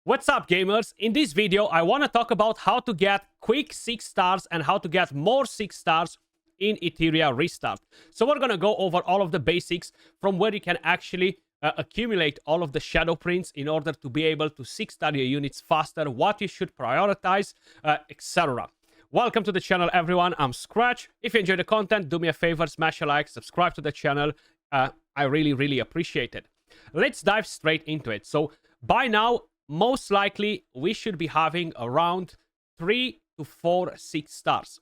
What's up, gamers? In this video, I want to talk about how to get quick 6 stars and how to get more 6 stars in Etheria Restart. So we're going to go over all of the basics from where you can actually accumulate all of the shadow prints in order to be able to 6-star your units faster, what you should prioritize, etc. Welcome to the channel, everyone. I'm Scratch. If you enjoy the content, do me a favor, smash a like, subscribe to the channel. I really appreciate it. Let's dive straight into it. So by now, most likely we should be having around 3 to 4 6 stars.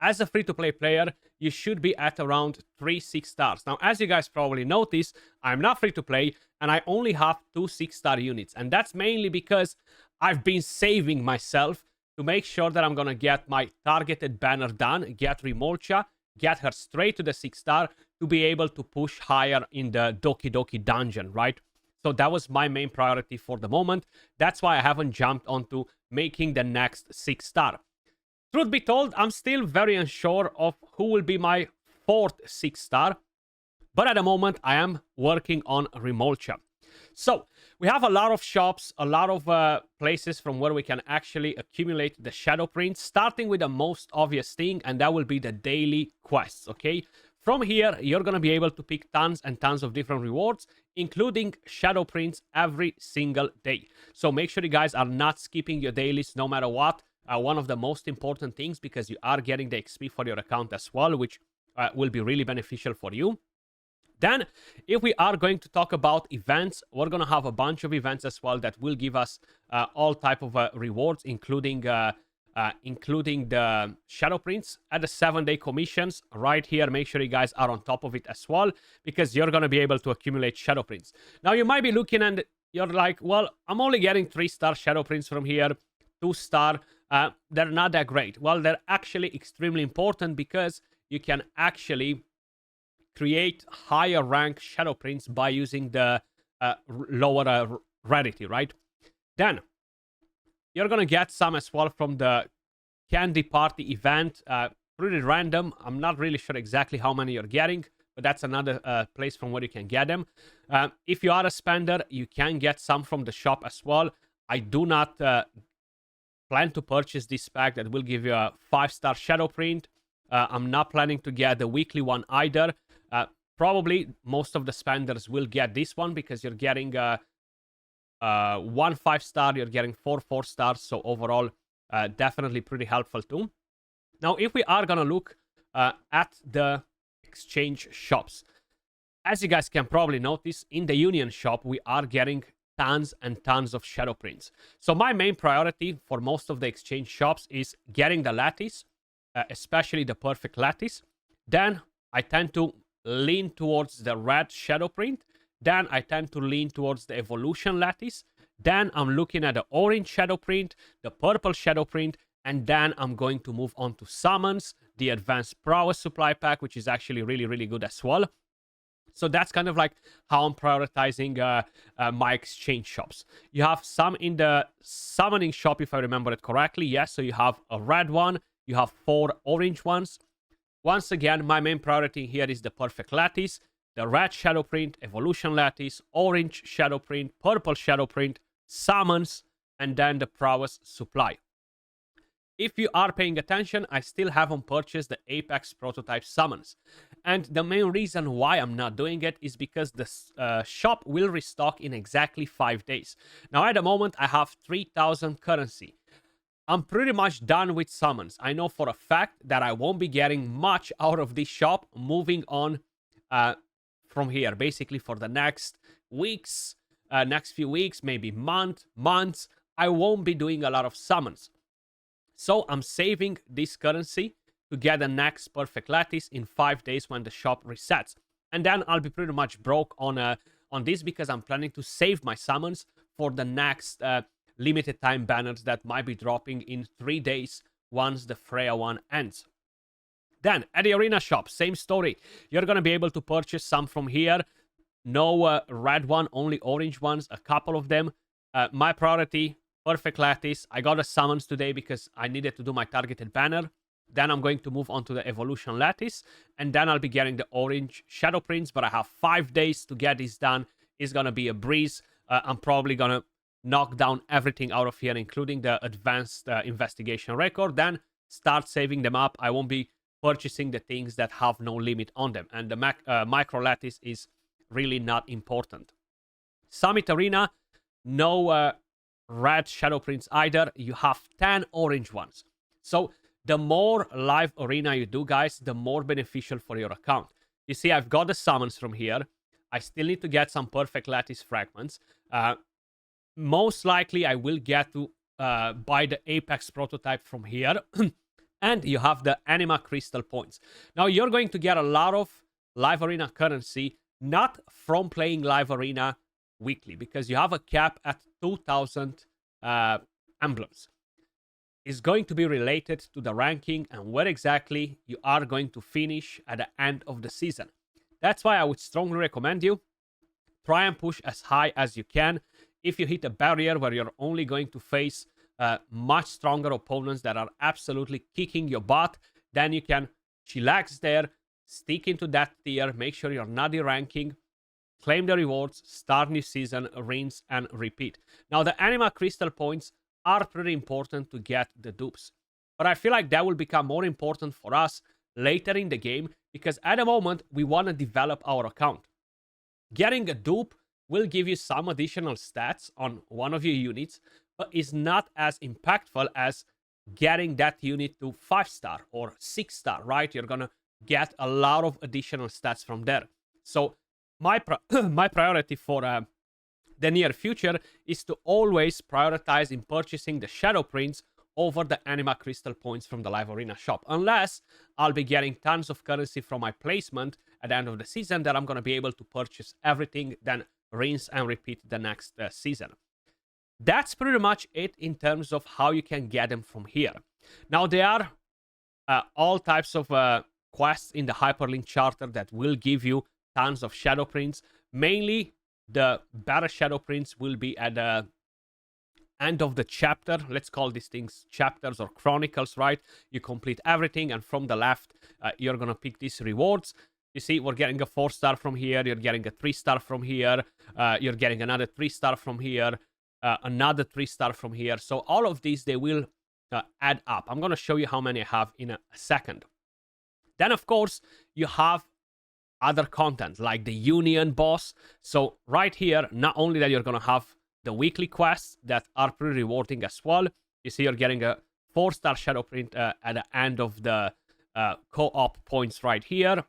As a free-to-play player, you should be at around 3 6 stars. Now, as you guys probably notice, I'm not free-to-play and I only have 2 6-star units. And that's mainly because I've been saving myself to make sure that I'm gonna get my targeted banner done, get Remolcha, get her straight to the 6-star to be able to push higher in the Doki Doki dungeon, right? So that was my main priority for the moment. That's why I haven't jumped onto making the next 6-star. Truth be told, I'm still very unsure of who will be my 4th 6-star. But at the moment, I am working on Remolcha. So we have a lot of shops, a lot of places from where we can actually accumulate the shadow prints, starting with the most obvious thing, and that will be the daily quests, okay? From here, you're going to be able to pick tons and tons of different rewards, including shadow prints every single day. So make sure you guys are not skipping your dailies no matter what. One of the most important things, because you are getting the XP for your account as well, which will be really beneficial for you. Then, if we are going to talk about events, we're going to have a bunch of events as well that will give us all type of rewards, including the shadow prints at the 7-day commissions right here. Make sure you guys are on top of it as well, because you're going to be able to accumulate shadow prints. Now, you might be looking and you're like, well, I'm only getting 3-star shadow prints from here, 2-star. They're not that great. Well, they're actually extremely important because you can actually create higher rank shadow prints by using the lower rarity, right? Then you're gonna get some as well from the candy party event. Pretty random. I'm not really sure exactly how many you're getting, but that's another place from where you can get them. If you are a spender, you can get some from the shop as well. I do not plan to purchase this pack that will give you a 5-star shadow print. I'm not planning to get the weekly one either. Probably most of the spenders will get this one because you're getting 1 5-star, you're getting 4 4-stars. So overall, definitely pretty helpful too. Now, if we are gonna look at the exchange shops, as you guys can probably notice, in the Union shop, we are getting tons and tons of shadow prints. So my main priority for most of the exchange shops is getting the lattice, especially the perfect lattice. Then I tend to lean towards the red shadow print. Then I tend to lean towards the evolution lattice. Then I'm looking at the orange shadow print, the purple shadow print, and then I'm going to move on to summons, the advanced prowess supply pack, which is actually really good as well. So that's kind of like how I'm prioritizing my exchange shops. You have some in the summoning shop, if I remember it correctly. Yes, so you have a red one, you have 4 orange ones. Once again, my main priority here is the perfect lattice, the red shadow print, evolution lattice, orange shadow print, purple shadow print, summons, and then the prowess supply. If you are paying attention, I still haven't purchased the Apex prototype summons. And the main reason why I'm not doing it is because the shop will restock in exactly 5 days. Now, at the moment, I have 3,000 currency. I'm pretty much done with summons. I know for a fact that I won't be getting much out of this shop moving on from here. Basically, for the next weeks, next few weeks, maybe months, I won't be doing a lot of summons. So I'm saving this currency to get the next perfect lattice in 5 days when the shop resets. And then I'll be pretty much broke on this because I'm planning to save my summons for the next limited time banners that might be dropping in 3 days once the Freya one ends. Then at the arena shop, same story. You're going to be able to purchase some from here. No red one, only orange ones, a couple of them. My priority, perfect lattice. I got a summons today because I needed to do my targeted banner. Then I'm going to move on to the evolution lattice. And then I'll be getting the orange shadow prints. But I have 5 days to get this done. It's going to be a breeze. I'm probably going to knock down everything out of here, including the advanced investigation record, then start saving them up. I won't be purchasing the things that have no limit on them. And the micro lattice is really not important. Summit Arena, no red shadow prints either. You have 10 orange ones. So the more live arena you do, guys, the more beneficial for your account. You see, I've got the summons from here. I still need to get some perfect lattice fragments. Most likely, I will get to buy the Apex prototype from here. And you have the Anima Crystal points. Now, you're going to get a lot of live arena currency, not from playing live arena weekly, because you have a cap at 2,000 emblems. Is going to be related to the ranking and where exactly you are going to finish at the end of the season. That's why I would strongly recommend you try and push as high as you can. If you hit a barrier where you're only going to face much stronger opponents that are absolutely kicking your butt, then you can chillax there, stick into that tier, make sure you're not deranking, claim the rewards, start new season, rinse and repeat. Now, the Anima Crystal points are pretty important to get the dupes, but I feel like that will become more important for us later in the game, because at the moment we want to develop our account. Getting a dupe will give you some additional stats on one of your units, but is not as impactful as getting that unit to 5-star or 6-star, right? You're gonna get a lot of additional stats from there. So my priority for the near future is to always prioritize in purchasing the shadow prints over the Anima Crystal points from the live arena shop, unless I'll be getting tons of currency from my placement at the end of the season that I'm going to be able to purchase everything, then rinse and repeat the next season. That's pretty much it in terms of how you can get them from here. Now, there are all types of quests in the Hyperlink Charter that will give you tons of shadow prints. Mainly, the better shadow prints will be at the end of the chapter. Let's call these things chapters or chronicles, right? You complete everything, and from the left, you're going to pick these rewards. You see, we're getting a 4-star from here. You're getting a 3-star from here. You're getting another 3-star from here. Another 3-star from here. So all of these, they will add up. I'm going to show you how many I have in a second. Then, of course, you have other content like the Union boss. So right here, not only that you're going to have the weekly quests that are pretty rewarding as well. You see, you're getting a 4-star shadow print at the end of the co-op points right here.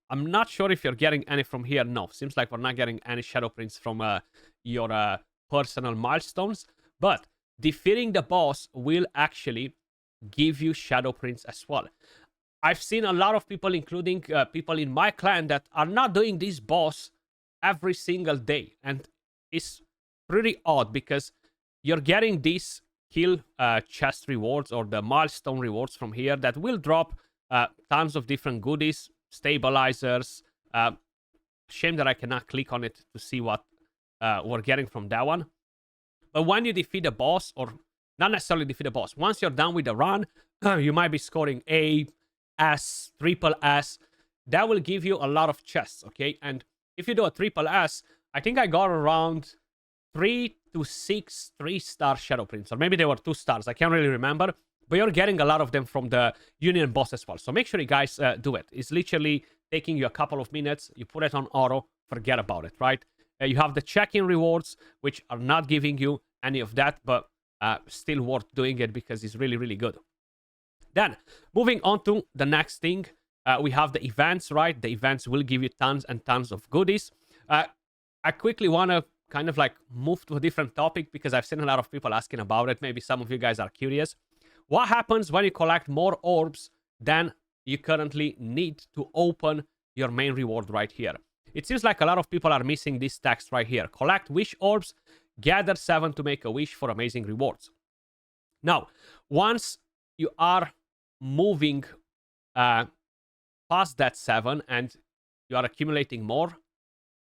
I'm not sure if you're getting any from here. No, seems like we're not getting any shadow prints from your personal milestones. But defeating the boss will actually give you shadow prints as well. I've seen a lot of people, including people in my clan, that are not doing this boss every single day. And it's pretty odd because you're getting these kill chest rewards or the milestone rewards from here that will drop tons of different goodies, stabilizers. Shame that I cannot click on it to see what we're getting from that one. But when you defeat the boss, or not necessarily defeat the boss, once you're done with the run, you might be scoring A, S, triple S. That will give you a lot of chests, okay? And if you do a triple S, I think I got around 3 to 6 3-star shadow prints, or maybe they were 2 stars. I can't really remember, but you're getting a lot of them from the Union boss as well. So make sure you guys do it. It's literally taking you a couple of minutes. You put it on auto, forget about it, right? You have the check-in rewards, which are not giving you any of that, but still worth doing it because it's really, really good. Then, moving on to the next thing, we have the events, right? The events will give you tons and tons of goodies. I quickly want to kind of like move to a different topic because I've seen a lot of people asking about it. Maybe some of you guys are curious. What happens when you collect more orbs than you currently need to open your main reward right here? It seems like a lot of people are missing this text right here. Collect wish orbs, gather 7 to make a wish for amazing rewards. Now, once you are moving past that 7 and you are accumulating more,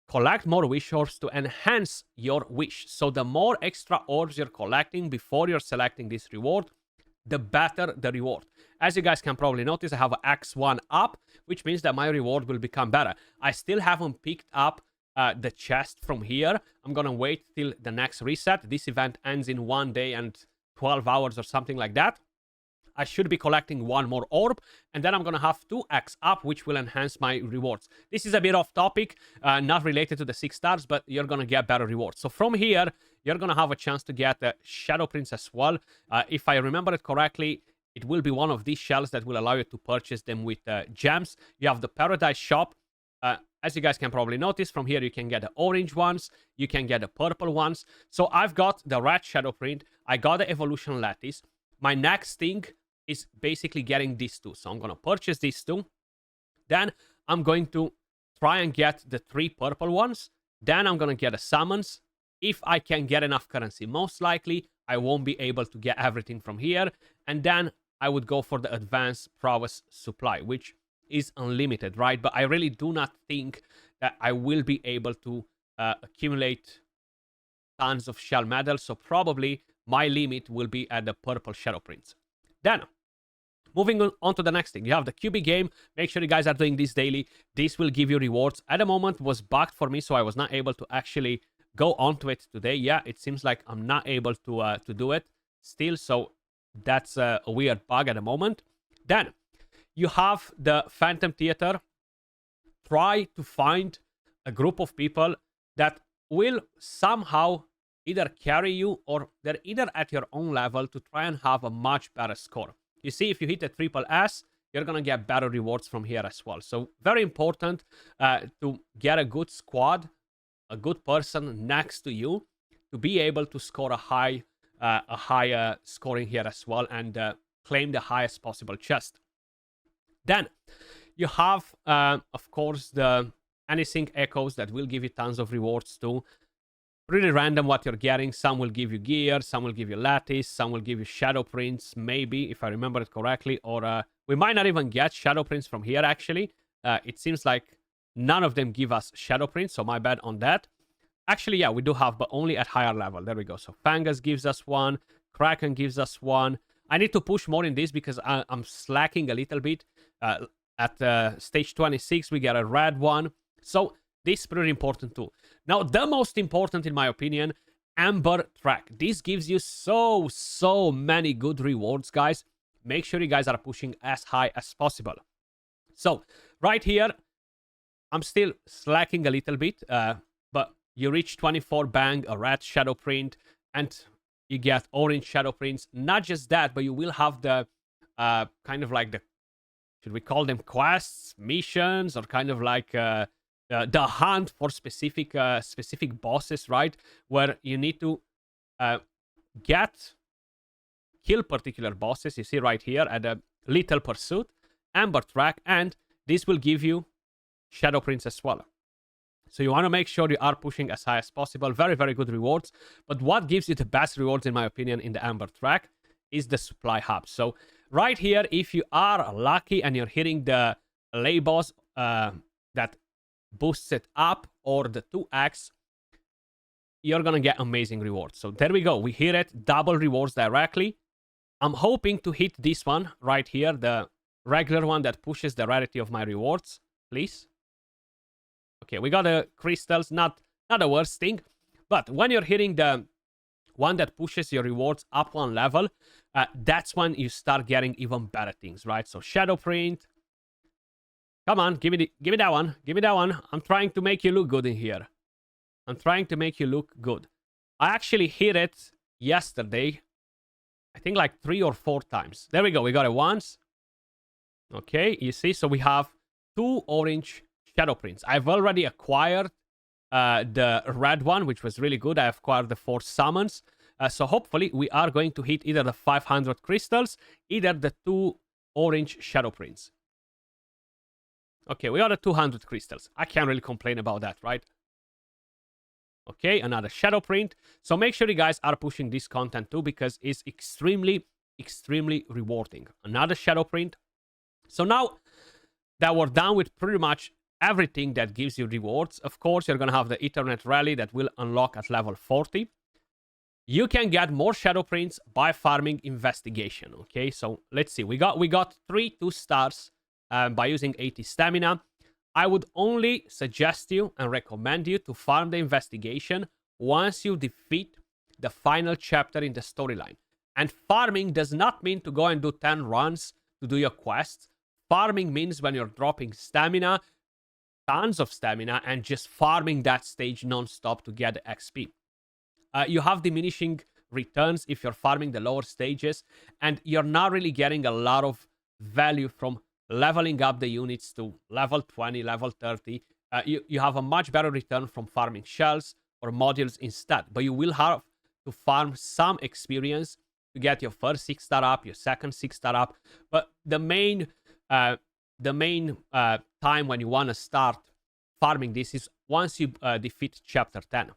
collect more wish orbs to enhance your wish. So the more extra orbs you're collecting before you're selecting this reward, the better the reward. As you guys can probably notice, I have an X1 up, which means that my reward will become better. I still haven't picked up the chest from here. I'm gonna wait till the next reset. This event ends in 1 day and 12 hours or something like that. I should be collecting one more orb, and then I'm gonna have 2x up, which will enhance my rewards. This is a bit off topic, not related to the 6 stars, but you're gonna get better rewards. So from here, you're gonna have a chance to get the Shadow Prince as well. If I remember it correctly, it will be one of these shells that will allow you to purchase them with gems. You have the Paradise Shop. As you guys can probably notice, from here you can get the orange ones, you can get the purple ones. So I've got the red Shadow Print, I got the Evolution Lattice. My next thing is basically getting these two. So I'm going to purchase these two. Then I'm going to try and get the 3 purple ones. Then I'm going to get the summons. If I can get enough currency, most likely I won't be able to get everything from here. And then I would go for the advanced prowess supply, which is unlimited, right? But I really do not think that I will be able to accumulate tons of shell medals. So probably my limit will be at the purple Shadow Prince. Then, moving on to the next thing, you have the QB game. Make sure you guys are doing this daily. This will give you rewards. At the moment, was bugged for me, so I was not able to actually go onto it today. Yeah, it seems like I'm not able to do it still, so that's a weird bug at the moment. Then, you have the Phantom Theater. Try to find a group of people that will somehow either carry you or they're either at your own level to try and have a much better score. You see, if you hit a triple S, you're going to get better rewards from here as well. So very important to get a good squad, a good person next to you to be able to score a high scoring here as well and claim the highest possible chest. Then you have, of course, the Anything Echoes that will give you tons of rewards too. Pretty random what you're getting. Some will give you gear, some will give you lattice, some will give you Shadow Prince, maybe, if I remember it correctly. Or we might not even get Shadow Prince from here, actually. It seems like none of them give us Shadow Prince, so my bad on that. Actually, yeah, we do have, but only at higher level. There we go. So Fangus gives us one. Kraken gives us one. I need to push more in this because I'm slacking a little bit. At stage 26, we get a red one. So this is pretty important too. Now, the most important, in my opinion, Amber Track. This gives you so many good rewards, guys. Make sure you guys are pushing as high as possible. So, right here, I'm still slacking a little bit, but you reach 24 bang, a red Shadow Print, and you get orange Shadow Prints. Not just that, but you will have the kind of like the, should we call them quests, missions, or kind of like the hunt for specific bosses, right? Where you need to kill particular bosses. You see right here at a Little Pursuit, Amber Track, and this will give you Shadow Prince as well. So you want to make sure you are pushing as high as possible. Very, very good rewards. But what gives you the best rewards, in my opinion, in the Amber Track is the supply hub. So right here, if you are lucky and you're hitting the lay boss that boosts it up, or the 2x, you're gonna get amazing rewards. So there we go. We hit it. Double rewards directly. I'm hoping to hit this one right here, the regular one that pushes the rarity of my rewards. Please. Okay, we got the crystals. Not the worst thing. But when you're hitting the one that pushes your rewards up one level, that's when you start getting even better things, right? So Shadow Print. Come on, give me that one. Give me that one. I'm trying to make you look good in here. I'm trying to make you look good. I actually hit it yesterday. I think like 3 or 4 times. There we go. We got it once. Okay, you see? So we have 2 orange Shadow Prints. I've already acquired the red one, which was really good. I acquired the 4 summons. So hopefully we are going to hit either the 500 crystals, either the 2 orange Shadow Prints. Okay, we got the 200 crystals. I can't really complain about that, right? Okay, another Shadow Print. So make sure you guys are pushing this content too, because it's extremely rewarding. Another Shadow Print. So now that we're done with pretty much everything that gives you rewards, of course, you're going to have the Ethernet Rally that will unlock at level 40. You can get more Shadow Prints by farming Investigation, okay? So let's see. We got 3 2 stars by using 80 stamina. I would only suggest you and recommend you to farm the investigation once you defeat the final chapter in the storyline. And farming does not mean to go and do 10 runs to do your quests. Farming means when you're dropping stamina, tons of stamina, and just farming that stage non-stop to get the XP. You have diminishing returns if you're farming the lower stages, and you're not really getting a lot of value from leveling up the units to level 20, level 30. You have a much better return from farming shells or modules instead, but you will have to farm some experience to get your first 6-star up, your second 6-star up. But the main time when you want to start farming this is once you defeat chapter 10.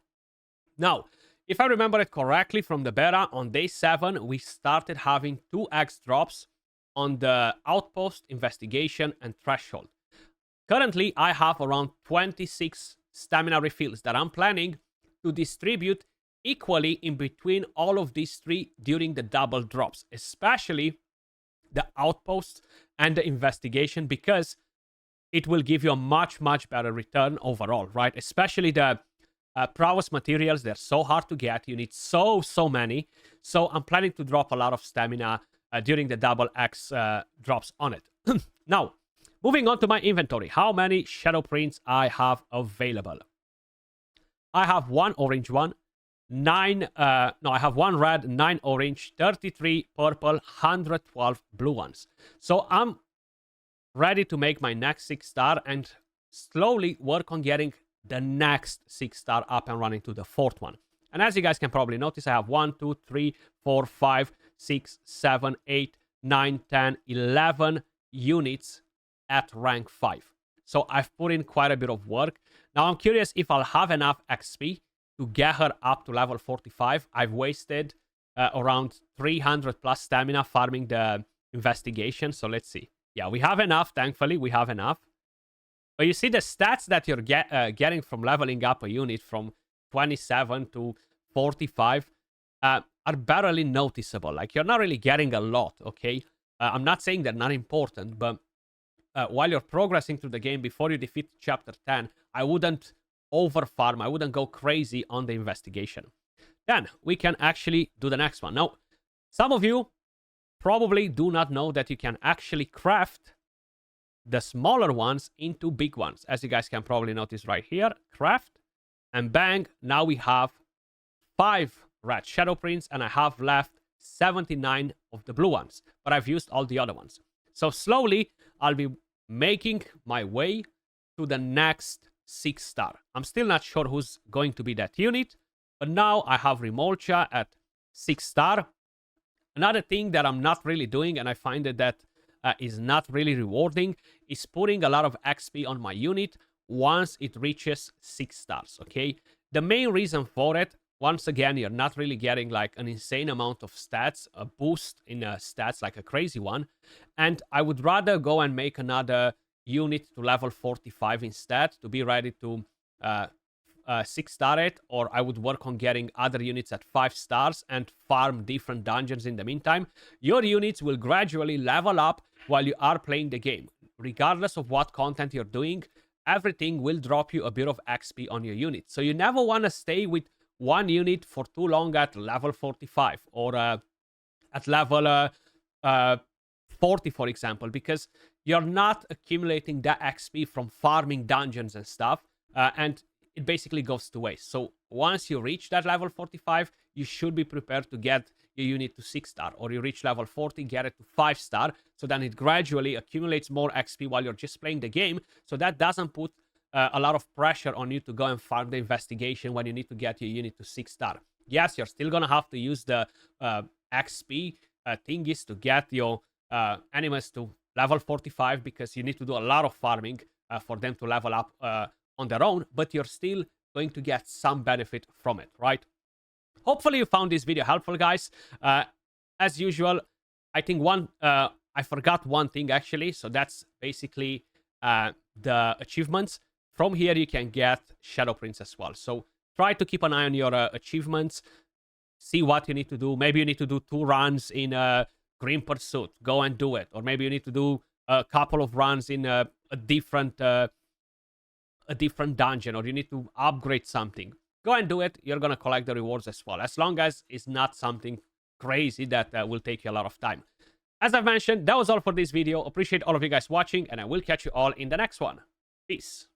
Now, if I remember it correctly from the beta, on day 7, we started having 2x drops on the outpost, investigation, and threshold. Currently, I have around 26 stamina refills that I'm planning to distribute equally in between all of these 3 during the double drops, especially the outposts and the investigation, because it will give you a much better return overall, right? Especially the prowess materials, they're so hard to get. You need so many. So I'm planning to drop a lot of stamina during the double X drops on it. Now, moving on to my inventory. How many shadow prints I have available? I have 1 orange one, 9, I have 1 red, 9 orange, 33 purple, 112 blue ones. So I'm ready to make my next 6-star and slowly work on getting the next 6-star up and running to the 4th one. And as you guys can probably notice, I have 1, 2, 3, 4, 5, 6, 7, 8, 9, 10, 11 units at rank 5. So I've put in quite a bit of work. Now I'm curious if I'll have enough XP to get her up to level 45. I've wasted around 300 plus stamina farming the investigation. So let's see. Yeah, we have enough. Thankfully, we have enough. But you see the stats that you're getting from leveling up a unit from 27 to 45 are barely noticeable. Like, you're not really getting a lot, okay? I'm not saying they're not important, but while you're progressing through the game, before you defeat chapter 10, I wouldn't overfarm. I wouldn't go crazy on the investigation. Then we can actually do the next one. Now, some of you probably do not know that you can actually craft the smaller ones into big ones. As you guys can probably notice right here, craft, and bang, now we have 5 red shadow prints, and I have left 79 of the blue ones, but I've used all the other ones. So slowly, I'll be making my way to the next 6-star. I'm still not sure who's going to be that unit, but now I have Remolcha at 6-star. Another thing that I'm not really doing, and I find that is not really rewarding, is putting a lot of XP on my unit once it reaches 6 stars, okay? The main reason for it, once again, you're not really getting like an insane amount of stats, a boost in stats, like a crazy one. And I would rather go and make another unit to level 45 instead to be ready to 6-star it, or I would work on getting other units at 5 stars and farm different dungeons in the meantime. Your units will gradually level up while you are playing the game. Regardless of what content you're doing, everything will drop you a bit of XP on your unit. So you never want to stay with one unit for too long at level 45 or at level 40, for example, because you're not accumulating that XP from farming dungeons and stuff, and it basically goes to waste. So once you reach that level 45, you should be prepared to get your unit to 6-star, or you reach level 40, get it to 5-star, so then it gradually accumulates more XP while you're just playing the game, so that doesn't put a lot of pressure on you to go and farm the investigation when you need to get your unit to 6-star. Yes, you're still gonna have to use the XP thingies to get your animals to level 45, because you need to do a lot of farming for them to level up on their own, but you're still going to get some benefit from it, right? Hopefully you found this video helpful, guys. As usual, I think I forgot one thing actually, so that's basically the achievements. From here you can get shadow prints as well, so try to keep an eye on your achievements, see what you need to do. Maybe you need to do 2 runs in Green Pursuit, go and do it, or maybe you need to do a couple of runs in a different a different dungeon or you need to upgrade something, go and do it. You're going to collect the rewards as well, as long as it's not something crazy that will take you a lot of time. As I've mentioned, that was all for this video. Appreciate all of you guys watching, and I will catch you all in the next one. Peace.